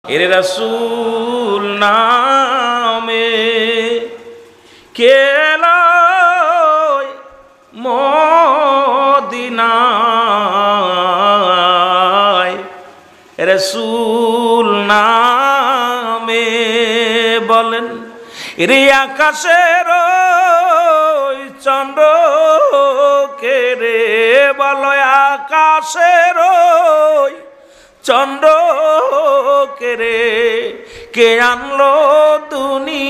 এর রাসূল নামে কেলয় মদিনায় রাসূল নামে বলেন রে আকাশের চন্দ্র কে রে বলো আকাশের চন্দ্র কে রে কে আনলো দুনিয়ায়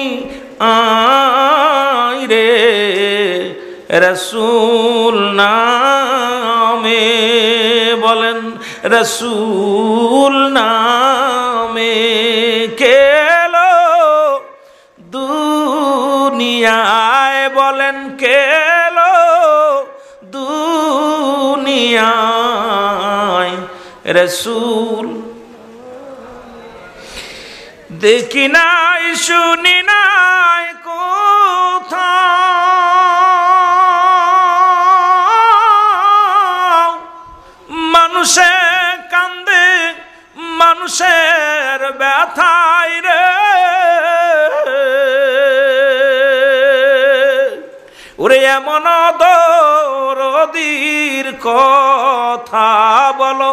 রে রাসূল নামে বলেন রাসূল নামে কেলো দুনিয়ায় বলেন কেলো দুনিয়ায় রাসূল দেখি নাই শুনি নাই কোথাও মানুষে কান্দে মানুষের ব্যথায় রে ওরে এমন দরদির কথা বলো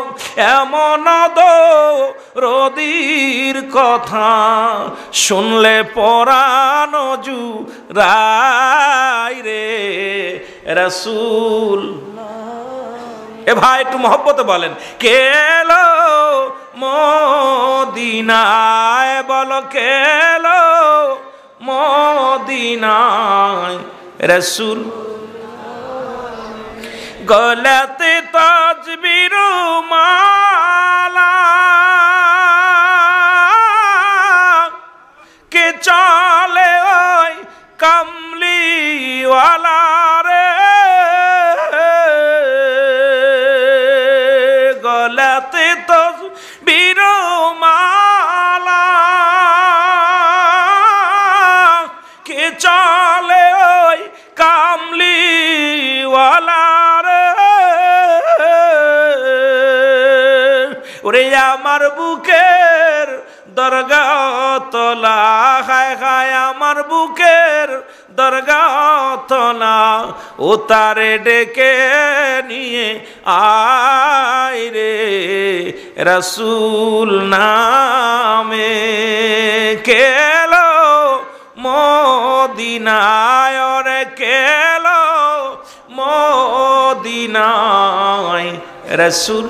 এমন দরদির কথা শুনলে পরাণ জুড়ায় রে রাসূল এ ভাই একটু মহব্বতে বলেন কেলো মদিনায় বলো কেলো মদিনায় রাসূল গলাতে তাজবির মালা কে চলে ওই কামলিওয়ালা রে গলাতে তাজবির মালা কে চলে ওই কামলিওয়ালা রে ওরে আমার বুকের দরগা তলা হায় হায় আমার বুকের দরগা তলা ও তারে ডেকে নিয়ে আয় রে রাসূল নামে কেলো মদিনায় রে কেলো মদিনায় রাসূল